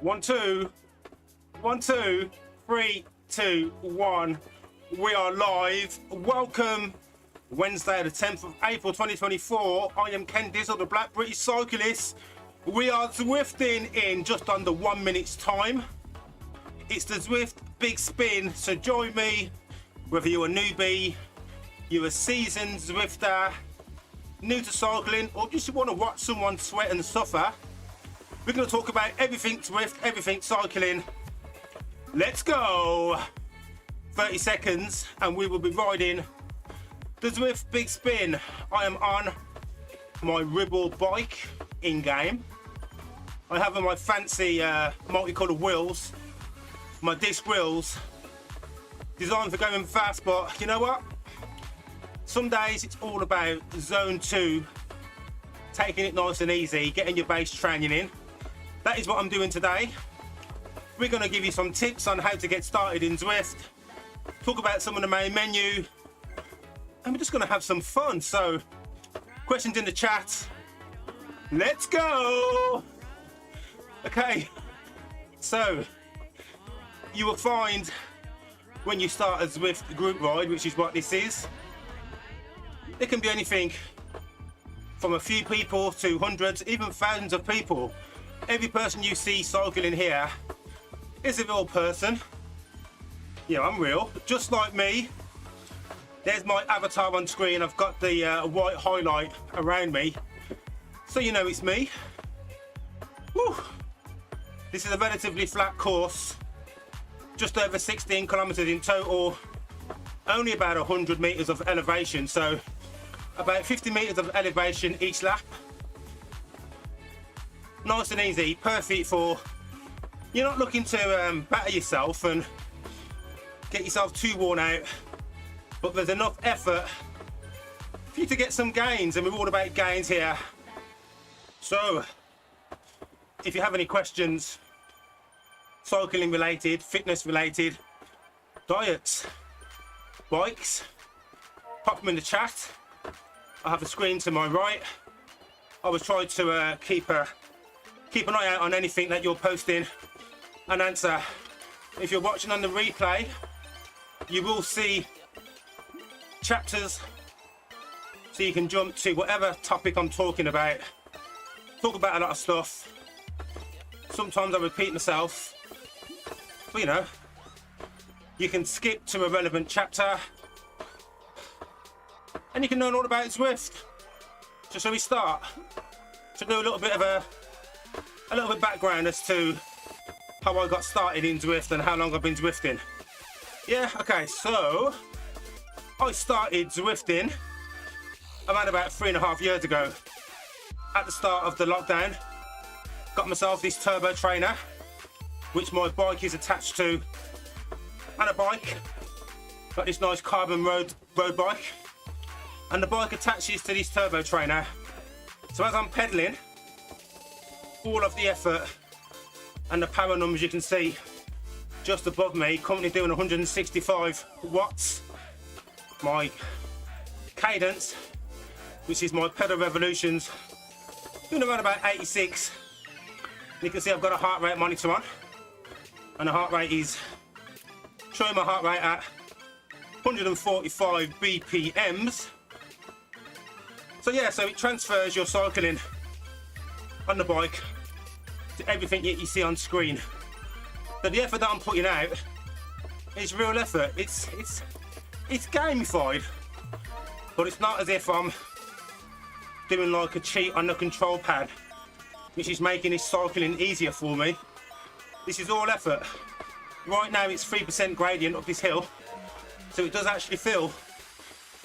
One, two. 1, 2, 3, 2, 1. We are live. Welcome. Wednesday, the 10th of April 2024. I am Ken Dizzle, the Black British Cyclist. We are Zwifting in just under 1 minute's time. It's the Zwift Big Spin, so join me, whether you're a newbie, you're a seasoned Zwifter, new to cycling, or just want to watch someone sweat and suffer. We're going to talk about everything Zwift, everything cycling. Let's go. 30 seconds and we will be riding the Zwift Big Spin. I am on my Ribble bike in game. I have on my fancy multicolored wheels, my disc wheels, designed for going fast, but you know what? Some days it's all about zone 2, taking it nice and easy, getting your base training in. That is what I'm doing today. We're going to give you some tips on how to get started in Zwift, talk about some of the main menu, and we're just going to have some fun. So, questions in the chat. Let's go! Okay, so you will find when you start a Zwift group ride, which is what this is, it can be anything from a few people to hundreds, even thousands of people. Every person you see cycling here is a real person. Yeah, I'm real, just like me. There's my avatar on screen. I've got the white highlight around me, so you know it's me. Whew. This is a relatively flat course, just over 16 kilometers in total, only about 100 meters of elevation, so about 50 meters of elevation each lap. Nice and easy, perfect for, you're not looking to batter yourself and get yourself too worn out, but there's enough effort for you to get some gains, and we're all about gains here. So if you have any questions, cycling related, fitness related, diets, bikes, pop them in the chat. I have a screen to my right. I was trying to keep an eye out on anything that you're posting and answer. If you're watching on the replay, you will see chapters, so you can jump to whatever topic I'm talking about. Talk about a lot of stuff. Sometimes I repeat myself, but you know, you can skip to a relevant chapter and you can learn all about Zwift. So shall we start? To do a little bit background as to how I got started in Zwift and how long I've been Zwifting. Yeah, okay, so I started Zwifting around about 3.5 years ago. At the start of the lockdown, got myself this Turbotrainer, which my bike is attached to, and a bike. Got this nice carbon road bike, and the bike attaches to this Turbotrainer. So as I'm pedaling, all of the effort and the power numbers you can see just above me, currently doing 165 watts. My cadence, which is my pedal revolutions, doing around about 86. You can see I've got a heart rate monitor on, and the heart rate is showing my heart rate at 145 BPMs. So yeah, so it transfers your cycling on the bike to everything that you see on screen. So the effort that I'm putting out is real effort. It's gamified, but it's not as if I'm doing like a cheat on the control pad, which is making this cycling easier for me. This is all effort. Right now it's 3% gradient up this hill, so it does actually feel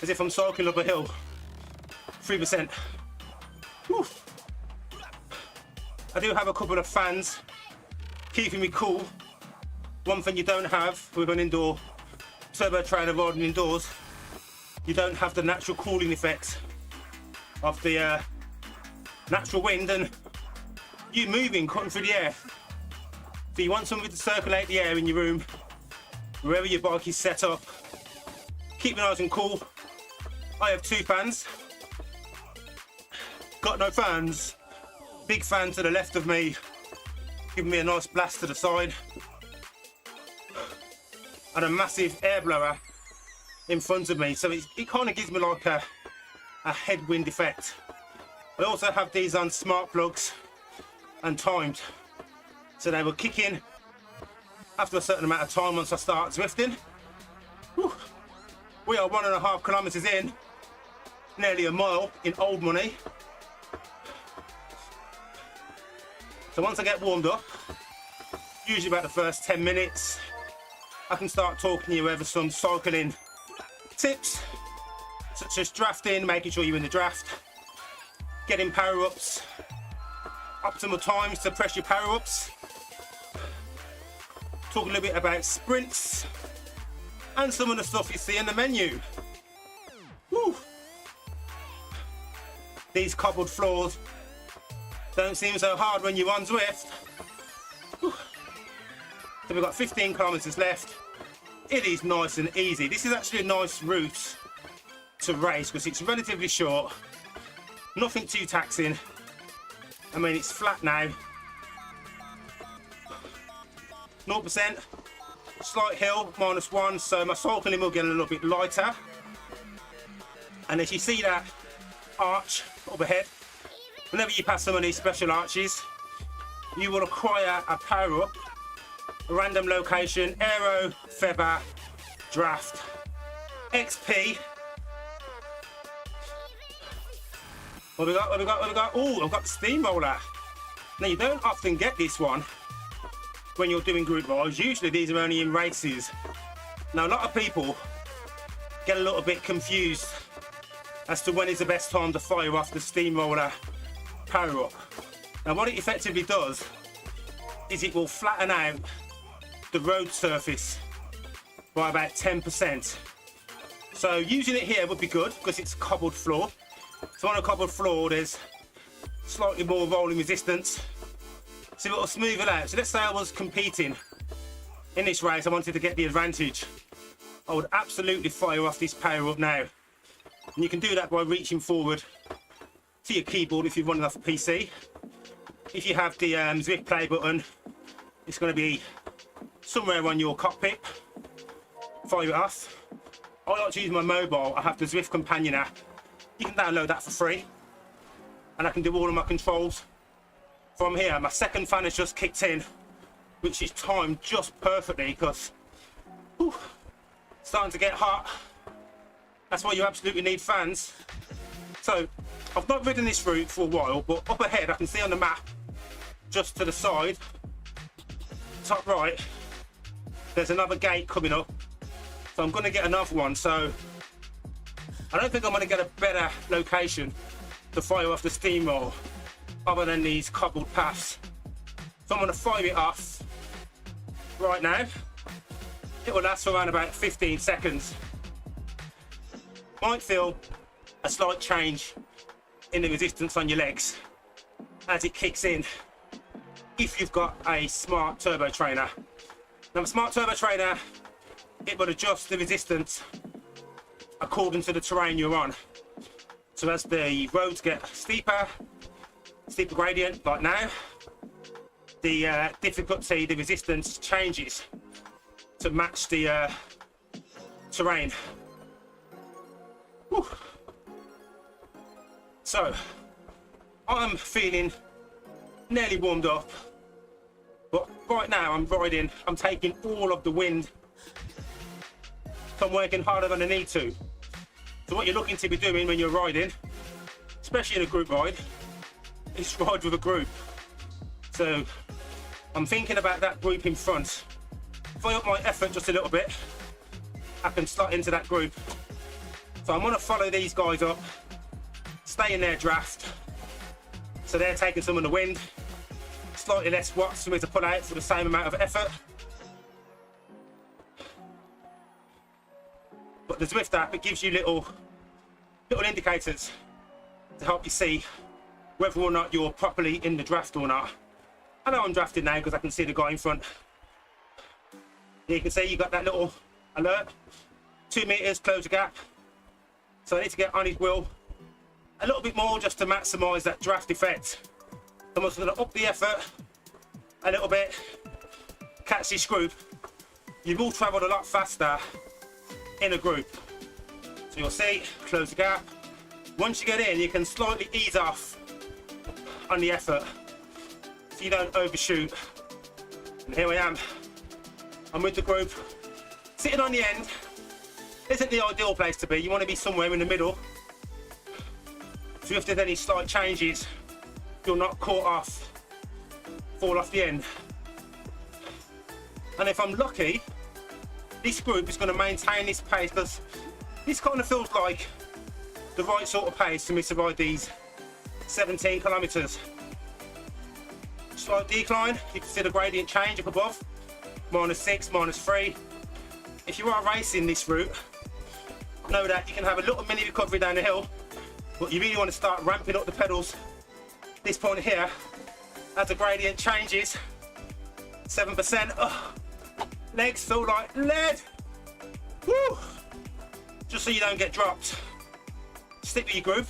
as if I'm cycling up a hill. 3%. Whew. I do have a couple of fans keeping me cool. One thing you don't have with an indoor Turbotrainer riding indoors, you don't have the natural cooling effects of the natural wind and you moving, cutting through the air. So you want something to circulate the air in your room, wherever your bike is set up. Keep it nice and cool. I have 2 fans. Got no fans. Big fan to the left of me. giving me a nice blast to the side, and a massive air blower in front of me, so it kind of gives me like a headwind effect. I also have these on smart plugs and timed, so they will kick in after a certain amount of time once I start Zwifting. Whew. We are 1.5 kilometers in, nearly a mile in old money. So once I get warmed up, usually about the first 10 minutes, I can start talking you over some cycling tips, such as drafting, making sure you're in the draft, getting power ups, optimal times to press your power ups, talk a little bit about sprints, and some of the stuff you see in the menu. Woo. These cobbled floors don't seem so hard when you're on Zwift. Woo. So we've got 15 kilometers left. It is nice and easy. This is actually a nice route to race because it's relatively short, nothing too taxing. I mean, it's flat now. 0%, slight hill, -1, so my cycling will get a little bit lighter. And as you see that arch up ahead, whenever you pass some of these special arches, you will acquire a power up, a random location, aero, feather, draft, XP. What have we got? Oh, I've got the Steamroller. Now, you don't often get this one when you're doing group rides. Usually these are only in races. Now, a lot of people get a little bit confused as to when is the best time to fire off the Steamroller power up. Now, what it effectively does is it will flatten out the road surface by about 10%. So using it here would be good because it's a cobbled floor. So on a cobbled floor, there's slightly more rolling resistance, so it'll smooth it out. So let's say I was competing in this race, I wanted to get the advantage. I would absolutely fire off this power up now. And you can do that by reaching forward to your keyboard if you're running off a PC. If you have the Zwift play button, it's going to be somewhere on your cockpit. Fire it off. I like to use my mobile. I have the Zwift companion app. You can download that for free, and I can do all of my controls from here. My second fan has just kicked in, which is timed just perfectly because it's starting to get hot. That's why you absolutely need fans. So I've not ridden this route for a while, but up ahead I can see on the map, just to the side, top right, there's another gate coming up. So I'm going to get another one. So I don't think I'm going to get a better location to fire off the Steamroller other than these cobbled paths. So I'm going to fire it off right now. It will last for around about 15 seconds. Might feel a slight change in the resistance on your legs as it kicks in if you've got a smart Turbotrainer. Now, the smart Turbotrainer, it will adjust the resistance according to the terrain you're on. So as the roads get steeper gradient like now, the difficulty, the resistance changes to match the terrain. Whew. So I'm feeling nearly warmed up, but right now I'm taking all of the wind. So I'm working harder than I need to. So what you're looking to be doing when you're riding, especially in a group ride, is ride with a group. So I'm thinking about that group in front. If I up my effort just a little bit, I can slot into that group. So I'm going to follow these guys up, stay in their draft. So they're taking some of the wind, slightly less watts for me to pull out for the same amount of effort. But the Zwift app, it gives you little indicators to help you see whether or not you're properly in the draft or not. I know I'm drafting now because I can see the guy in front. You can see you got that little alert, 2 meters, close the gap. So I need to get on his wheel a little bit more just to maximize that draft effect. I'm also going to up the effort a little bit, catch this group, you will travel a lot faster in a group. So you'll see, close the gap. Once you get in, you can slightly ease off on the effort so you don't overshoot. And here I am. I'm with the group. Sitting on the end isn't the ideal place to be. You want to be somewhere in the middle. So if there's any slight changes, you're not caught off, fall off the end. And if I'm lucky, this group is going to maintain this pace, because this kind of feels like the right sort of pace for me to ride these 17 kilometers. Slight decline, you can see the gradient change up above, -6, -3. If you are racing this route, know that you can have a little mini recovery down the hill, but you really want to start ramping up the pedals this point here as the gradient changes. 7%. Oh, legs feel like lead. Woo! Just so you don't get dropped. Stick with your groove.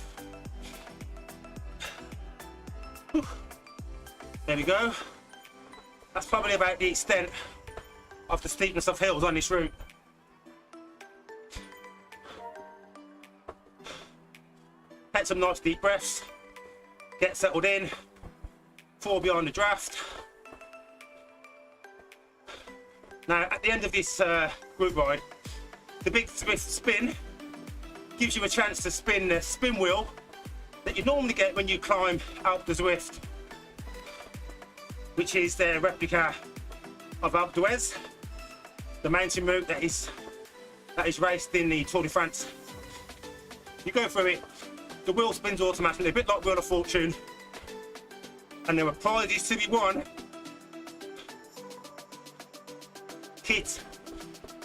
Whew. There we go. That's probably about the extent of the steepness of hills on this route. Take some nice deep breaths. Get settled in. Fall behind the draft. Now, at the end of this group ride, the big Zwift spin gives you a chance to spin the spin wheel that you normally get when you climb Alpe d'Huez, which is their replica of Alpe d'Huez, the mountain route that is raced in the Tour de France. You go through it, the wheel spins automatically, a bit like Wheel of Fortune, and there are prizes to be won. Kit,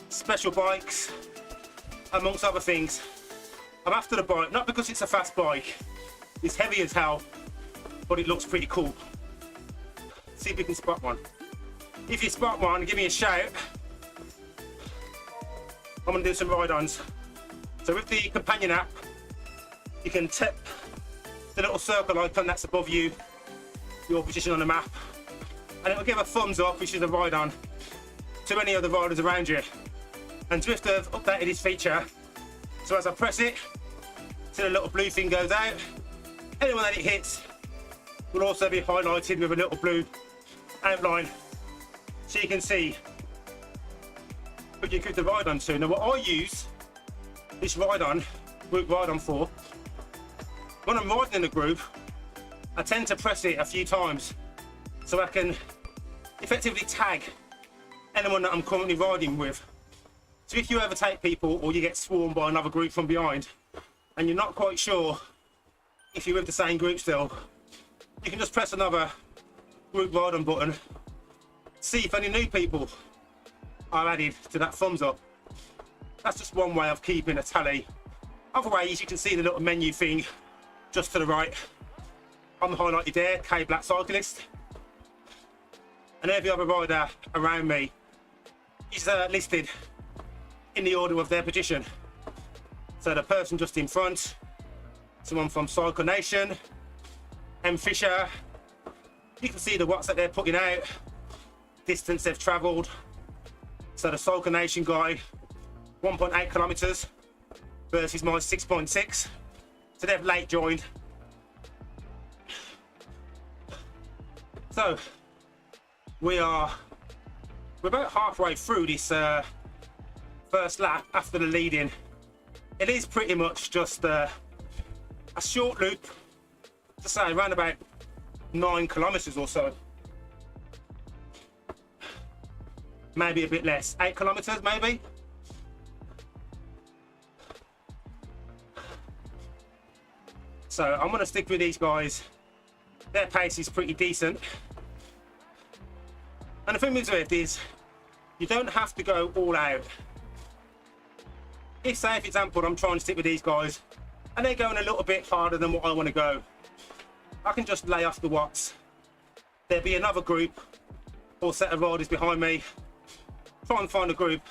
special bikes, amongst other things. I'm after the bike, not because it's a fast bike, it's heavy as hell, but it looks pretty cool. See if we can spot one. If you spot one, give me a shout. I'm gonna do some ride-ons. So with the companion app, you can tap the little circle icon that's above you, your position on the map, and it will give a thumbs up, which is a ride-on, to any other riders around you. And Zwift have updated this feature, so as I press it, see the little blue thing goes out. Anyone that it hits will also be highlighted with a little blue outline, so you can see who you give the ride on to. Now, what I use this group ride on for, when I'm riding in a group, I tend to press it a few times so I can effectively tag anyone that I'm currently riding with. So if you overtake people or you get swarmed by another group from behind and you're not quite sure if you're with the same group still, you can just press another group ride on button, see if any new people are added to that thumbs up. That's just one way of keeping a tally. Other ways, you can see the little menu thing just to the right. I'm highlighted there, K Black Cyclist. And every other rider around me is listed in the order of their position. So the person just in front, someone from Cycle Nation, M Fisher. You can see the watts that they're putting out, distance they've travelled. So the Cycle Nation guy, 1.8 kilometers versus my 6.6. So they've late joined. So we're about halfway through this first lap after the lead-in. It is pretty much just a short loop, to say around about 9 kilometers or so. Maybe a bit less, 8 kilometers maybe. So I'm gonna stick with these guys. Their pace is pretty decent. And the thing with Zwift is, you don't have to go all out. If, say, for example, I'm trying to stick with these guys and they're going a little bit harder than what I want to go, I can just lay off the watts. There'll be another group or set of riders behind me. Try and find a group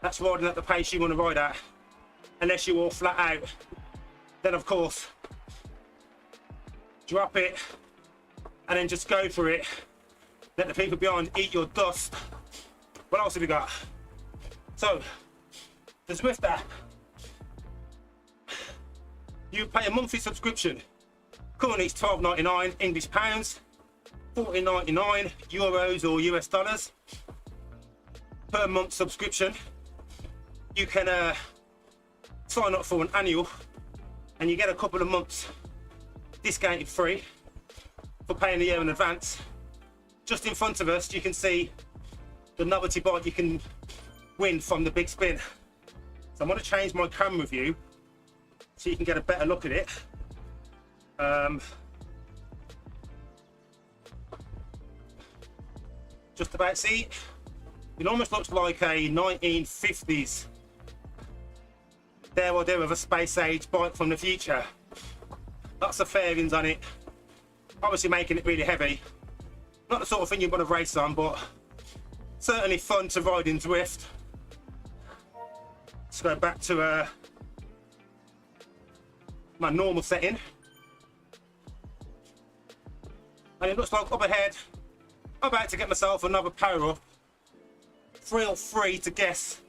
that's riding at the pace you want to ride at. Unless you're all flat out, then of course, drop it and then just go for it Let the people behind eat your dust. What else have we got? So, the Zwift app. You pay a monthly subscription. Currently it's £12.99 English pounds, €14.99 euros or US dollars per month subscription. You can sign up for an annual and you get a couple of months discounted free for paying a year in advance. Just in front of us you can see the novelty bike you can win from the Big Spin. So I'm going to change my camera view so you can get a better look at it. Just about see, it almost looks like a 1950s there or there of a space age bike from the future. Lots of fairings on it, obviously making it really heavy. Not the sort of thing you want to race on, but certainly fun to ride in Zwift. Let's go back to my normal setting. And it looks like up ahead, I'm about to get myself another power up. Feel free to guess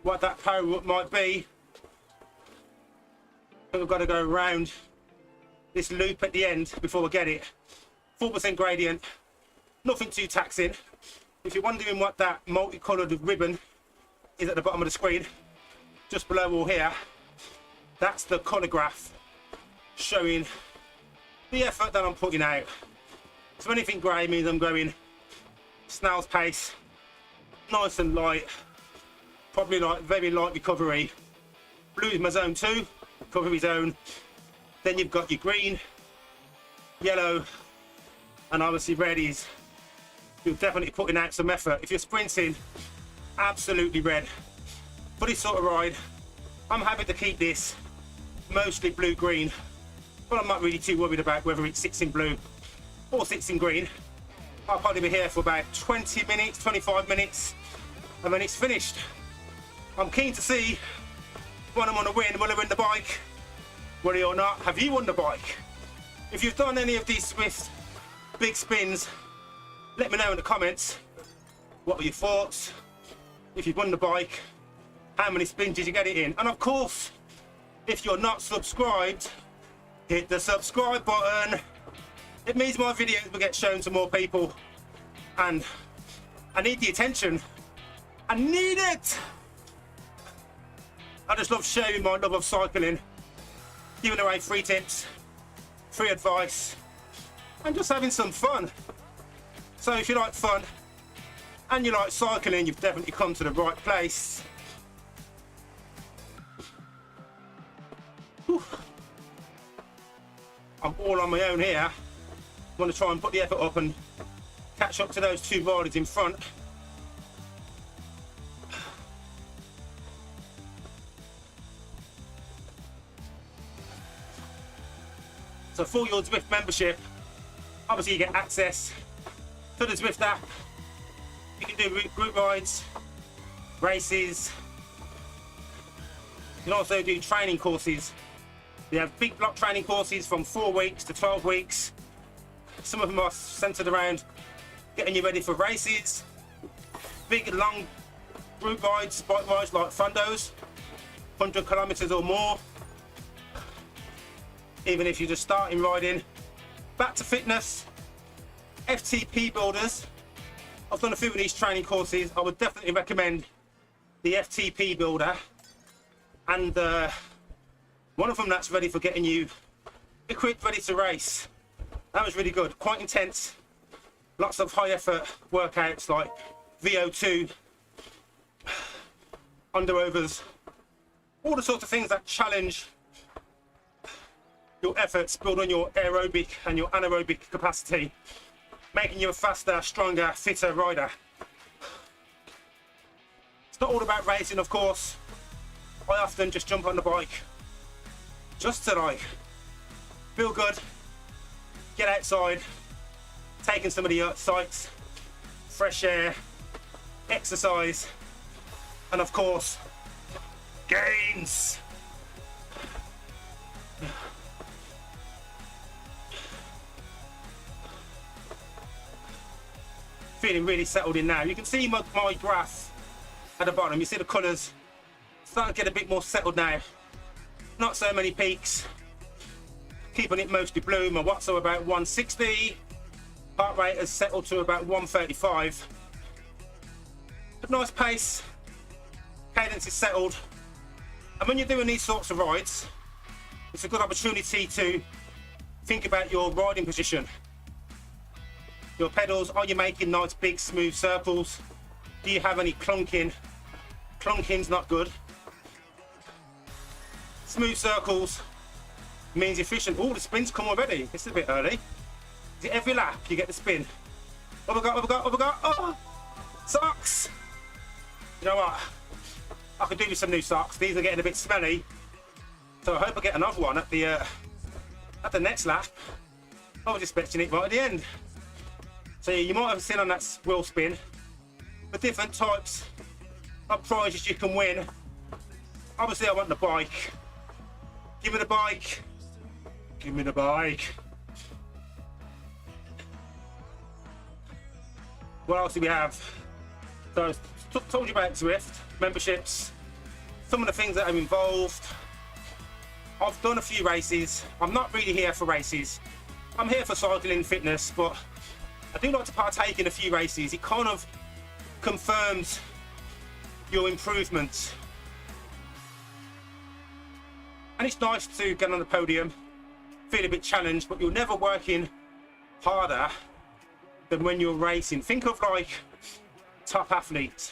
what that power up might be. I think I've got to go around this loop at the end before I get it. 4% gradient, nothing too taxing. If you're wondering what that multicoloured ribbon is at the bottom of the screen, just below or here, that's the colour graph showing the effort that I'm putting out. So anything grey means I'm going snail's pace, nice and light, probably like very light recovery. Blue is my zone 2, recovery zone. Then you've got your green, yellow, and obviously red is you're definitely putting out some effort. If you're sprinting, absolutely red. For this sort of ride, I'm happy to keep this mostly blue-green, but I'm not really too worried about whether it sits in blue or sits in green. I'll probably be here for about 20 minutes, 25 minutes, and then it's finished. I'm keen to see when I'm going to win. Will I win the bike? Will I or not? Have you won the bike? If you've done any of these Zwift big spins, let me know in the comments. What were your thoughts? If you've won the bike, how many spins did you get it in? And of course, if you're not subscribed, hit the subscribe button. It means my videos will get shown to more people, and I need the attention. I need it. I just love sharing my love of cycling, giving away free tips, free advice, and just having some fun. So if you like fun and you like cycling, you've definitely come to the right place. Whew. I'm all on my own here. I'm going to try and put the effort up and catch up to those two riders in front. So for your Zwift membership, obviously you get access to the Zwift app. You can do group rides, races. You can also do training courses. We have big block training courses from 4 weeks to 12 weeks. Some of them are centered around getting you ready for races. Big long group rides, bike rides like fundos, 100 kilometers or more. Even if you're just starting riding. Back to fitness, FTP builders. I've done a few of these training courses. I would definitely recommend the FTP builder, and one of them that's ready for getting you equipped, ready to race. That was really good, quite intense. Lots of high effort workouts like VO2, underovers, all the sorts of things that challenge your efforts, build on your aerobic and your anaerobic capacity, making you a faster, stronger, fitter rider. It's not all about racing, of course. I often just jump on the bike just to like feel good, get outside, taking some of the sights, fresh air, exercise, and of course, gains. Feeling really settled in now. You can see my graph at the bottom. You see the colours starting to get a bit more settled now. Not so many peaks. Keeping it mostly blue. My watts are about 160. Heart rate has settled to about 135. But nice pace. Cadence is settled. And when you're doing these sorts of rides, it's a good opportunity to think about your riding position. Your pedals, are you making nice big smooth circles? Do you have any clunking? Clunking's not good. Smooth circles means efficient. Oh, the spins come already. It's a bit early. Is it every lap you get the spin? What have we got? What have we got? What have we got? Oh, socks. You know what? I could do with some new socks. These are getting a bit smelly. So I hope I get another one at the next lap. I was expecting it right at the end. So you might have seen on that wheel spin the different types of prizes you can win. Obviously I want the bike. Give me the bike. Give me the bike. What else do we have? So I told you about Zwift, memberships, some of the things that are involved. I've done a few races. I'm not really here for races. I'm here for cycling fitness, but I do like to partake in a few races. It kind of confirms your improvements. And it's nice to get on the podium, feel a bit challenged, but you're never working harder than when you're racing. Think of like top athletes,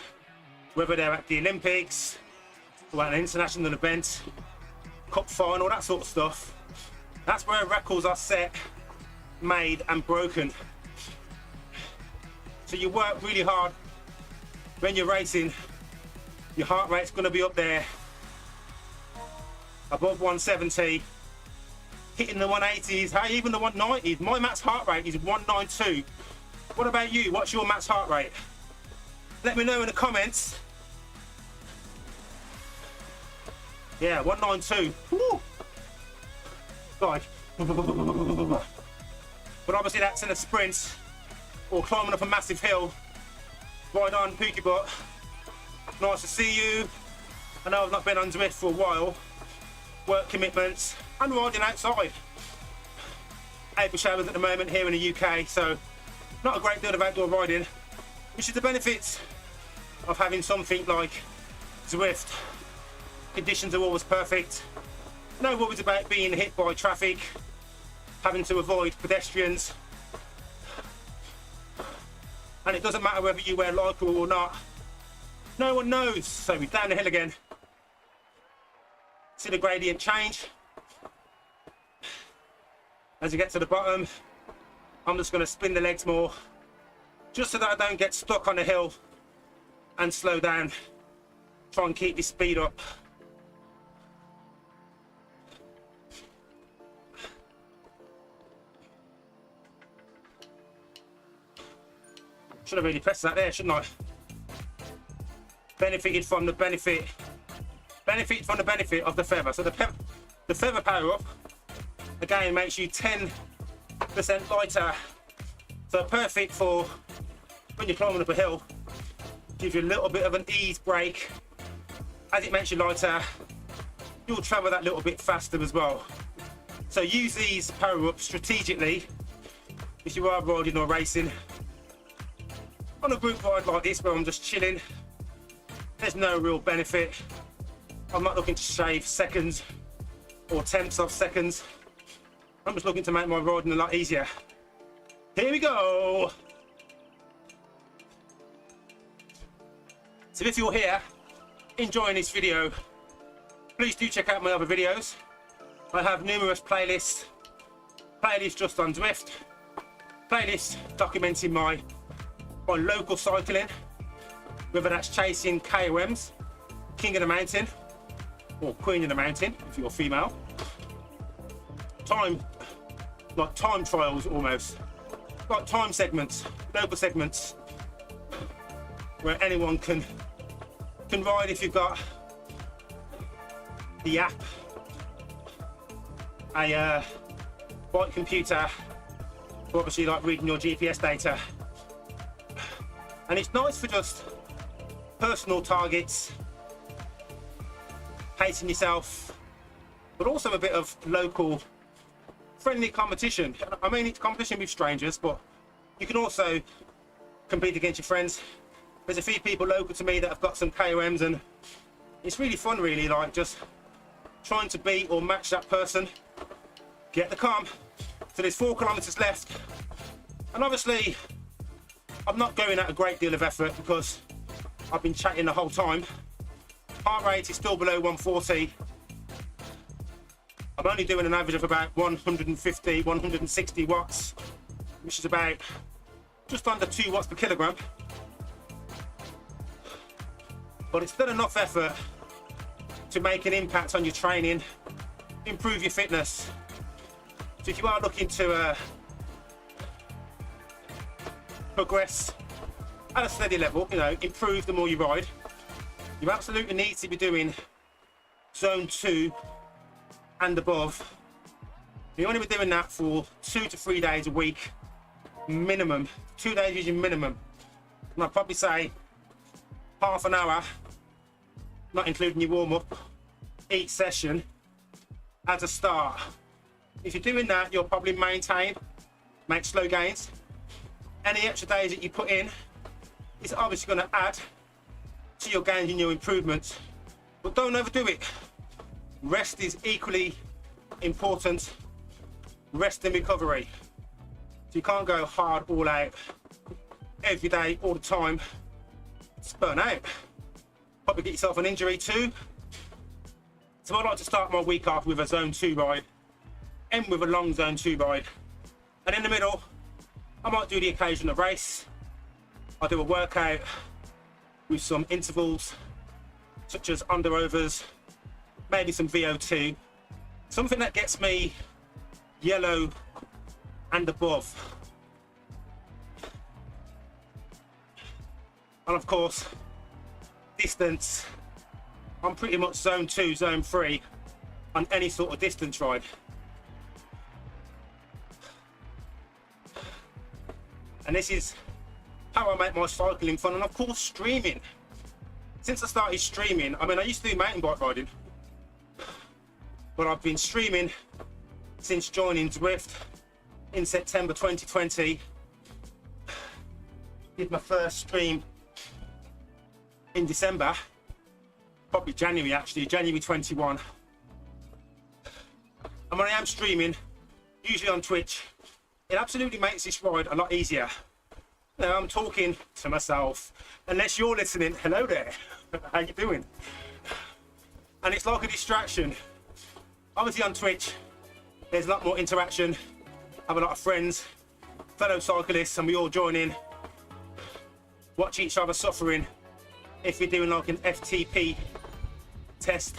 whether they're at the Olympics or at an international event, cup final, that sort of stuff. That's where records are set, made and broken. So you work really hard when you're racing. Your heart rate's going to be up there above 170, hitting the 180s, hey, even the 190s. My max heart rate is 192. What about you? What's your max heart rate? Let me know in the comments. Yeah, 192. Woo! Like, but obviously that's in a sprint or climbing up a massive hill. Right on, Pookie Butt. Nice to see you. I know I've not been on Zwift for a while. Work commitments and riding outside. April showers at the moment here in the UK, so not a great deal of outdoor riding, which is the benefits of having something like Zwift. Conditions are always perfect. No worries about being hit by traffic, having to avoid pedestrians. And it doesn't matter whether you wear Lycra or not. No one knows. So we're down the hill again. See the gradient change. As you get to the bottom, I'm just going to spin the legs more, just so that I don't get stuck on the hill and slow down. Try and keep this speed up. Should have really pressed that there, shouldn't I? Benefited from the benefit of the feather. So the feather power up again makes you 10% lighter. So perfect for when you're climbing up a hill. Gives you a little bit of an ease brake. As it makes you lighter, you'll travel that little bit faster as well. So use these power ups strategically if you are riding or racing. On a group ride like this where I'm just chilling, there's no real benefit. I'm not looking to shave seconds or tenths of seconds. I'm just looking to make my riding a lot easier. Here we go. So if you're here enjoying this video, please do check out my other videos. I have numerous playlists just on Zwift, playlists documenting my local cycling, whether that's chasing KOMs, King of the Mountain, or Queen of the Mountain if you're female. Time trials almost, like time segments, local segments, where anyone can ride if you've got the app, a bike computer, or obviously like reading your GPS data. And it's nice for just personal targets, pacing yourself, but also a bit of local friendly competition. I mean, it's competition with strangers, but you can also compete against your friends. There's a few people local to me that have got some KOMs, and it's really fun, really, like just trying to beat or match that person, get the calm. So there's 4 kilometers left, and obviously I'm not going at a great deal of effort because I've been chatting the whole time. Heart rate is still below 140. I'm only doing an average of about 150, 160 watts, which is about just under 2 watts per kilogram. But it's still enough effort to make an impact on your training, improve your fitness. So if you are looking to progress at a steady level, you know, improve the more you ride, you absolutely need to be doing zone 2 and above. You want to be doing that for 2 to 3 days a week, minimum. 2 days is your minimum. And I'd probably say half an hour, not including your warm-up, each session as a start. If you're doing that, you'll probably make slow gains. Any extra days that you put in is obviously going to add to your gains and your improvements, but don't overdo it. Rest is equally important. Rest and recovery. So you can't go hard all out every day, all the time. It's burn out. Probably get yourself an injury too. So I like to start my week off with a zone 2 ride, end with a long zone 2 ride, and in the middle I might do the occasional race. I'll do a workout with some intervals such as under-overs, maybe some VO2, something that gets me yellow and above. And of course, distance, I'm pretty much zone 2, zone 3 on any sort of distance ride. And this is how I make my cycling fun, and of course streaming. Since I started streaming, I mean, I used to do mountain bike riding, but I've been streaming since joining Zwift in September 2020. Did my first stream in December, probably January actually, January 21. And when I am streaming, usually on Twitch, it absolutely makes this ride a lot easier. Now I'm talking to myself, unless you're listening, hello there, how you doing? And it's like a distraction. Obviously on Twitch, there's a lot more interaction. I have a lot of friends, fellow cyclists, and we all join in, watch each other suffering. If you're doing like an FTP test,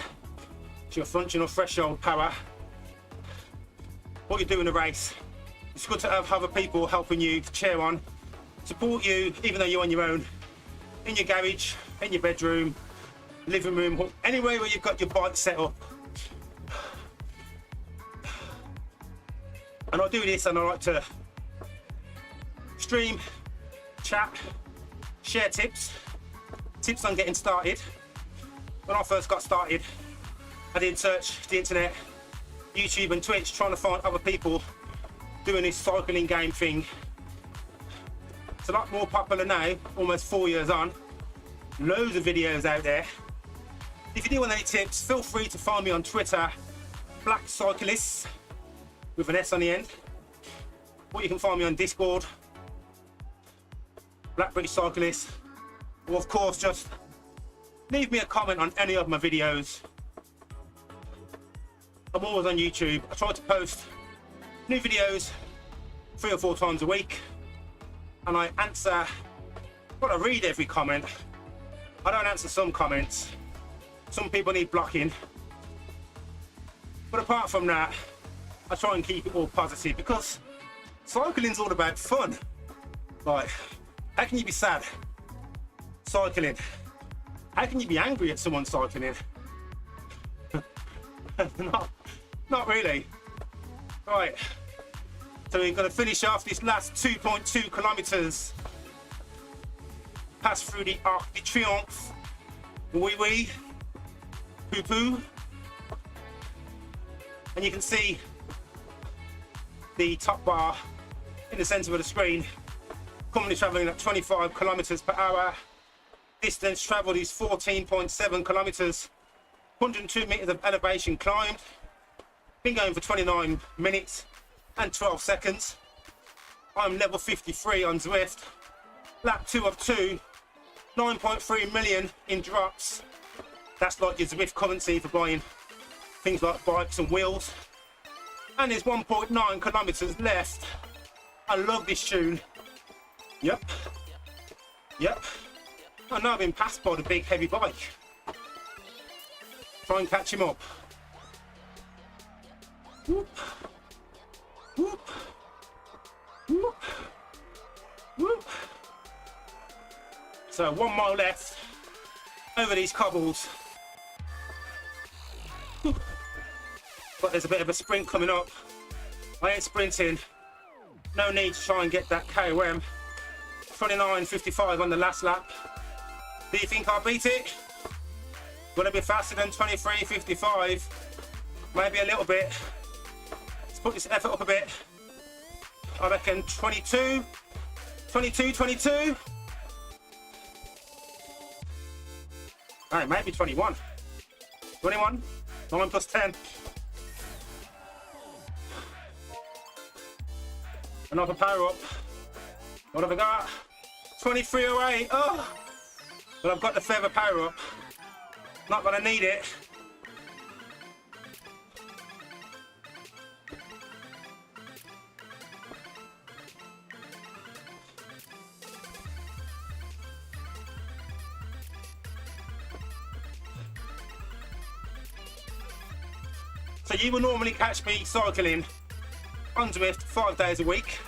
it's your functional threshold power, what you do in a race, it's good to have other people helping you, to cheer on, support you, even though you're on your own, in your garage, in your bedroom, living room, anywhere where you've got your bike set up. And I do this, and I like to stream, chat, share tips on getting started. When I first got started, I did search the internet, YouTube and Twitch, trying to find other people doing this cycling game thing. It's a lot more popular now, almost 4 years on. Loads of videos out there. If you do want any tips, feel free to find me on Twitter, Black Cyclists, with an S on the end. Or you can find me on Discord, Black British Cyclists. Or of course, just leave me a comment on any of my videos. I'm always on YouTube. I try to post new videos 3 or 4 times a week, and I answer, well, I read every comment. I don't answer some comments. Some people need blocking. But apart from that, I try and keep it all positive, because cycling's all about fun. Like, how can you be sad cycling? How can you be angry at someone cycling? Not really. Right, so we're going to finish off this last 2.2 kilometers pass through the Arc de Triomphe. Oui, poo. And you can see the top bar in the center of the screen, currently traveling at 25 kilometers per hour. Distance traveled is 14.7 kilometers, 102 meters of elevation climbed. Been going for 29 minutes and 12 seconds. I'm level 53 on Zwift. Lap 2 of 2, 9.3 million in drops. That's like your Zwift currency for buying things like bikes and wheels. And there's 1.9 kilometers left. I love this tune. Yep. I know I've been passed by the big heavy bike. Try and catch him up. Whoop. Whoop. Whoop. Whoop. So 1 mile left over these cobbles. Whoop. But there's a bit of a sprint coming up. I ain't sprinting. No need to try and get that KOM. 29.55 on the last lap. Do you think I'll beat it? Will it be faster than 23.55? Maybe a little bit. Let's put this effort up a bit. I reckon 22. Hey, maybe 21. 21. 9 plus 10. Another power up. What have I got? 23.08. Oh! But I've got the feather power up. Not gonna need it. So you will normally catch me cycling on Zwift 5 days a week.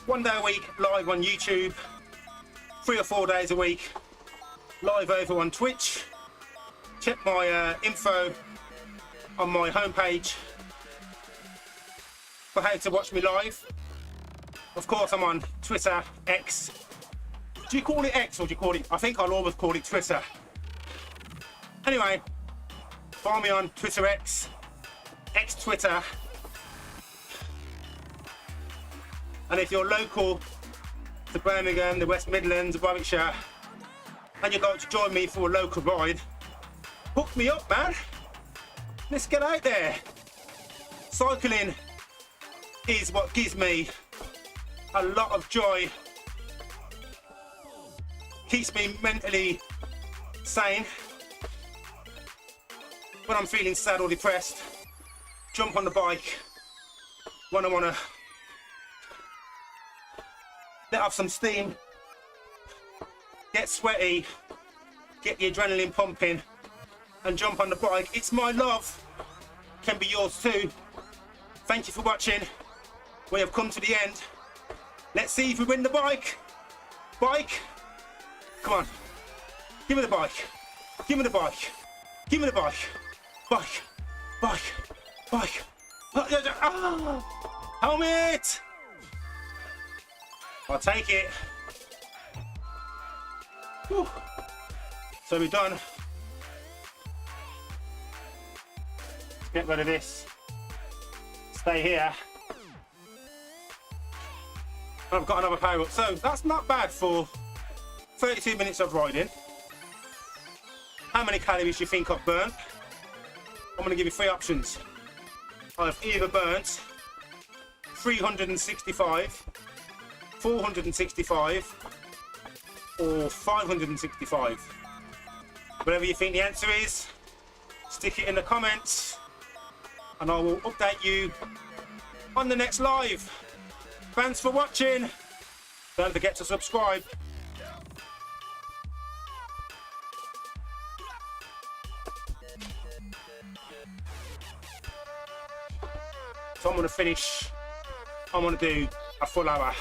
1 day a week live on YouTube. 3 or 4 days a week live over on Twitch. Check my info on my homepage for how to watch me live. Of course, I'm on Twitter, X. Do you call it X or do you call it? I think I'll always call it Twitter. Anyway, follow me on Twitter, X Twitter. And if you're local to Birmingham, the West Midlands, Warwickshire, and you'd like to join me for a local ride, hook me up, man. Let's get out there. Cycling is what gives me a lot of joy, keeps me mentally sane. When I'm feeling sad or depressed, jump on the bike when I want to let off some steam, get sweaty, get the adrenaline pumping, and jump on the bike. It's my love, can be yours too. Thank you for watching. We have come to the end. Let's see if we win the bike. Bike, come on, give me the bike, give me the bike, give me the bike, bike, helmet. I'll take it. Whew. So we're done. Let's get rid of this. Stay here. I've got another power up. So that's not bad for 32 minutes of riding. How many calories do you think I've burnt? I'm going to give you 3 options. I've either burnt 365, 465 or 565. Whatever you think the answer is, stick it in the comments and I will update you on the next live. Thanks for watching. Don't forget to subscribe. So I'm going to finish, I'm going to do a full hour.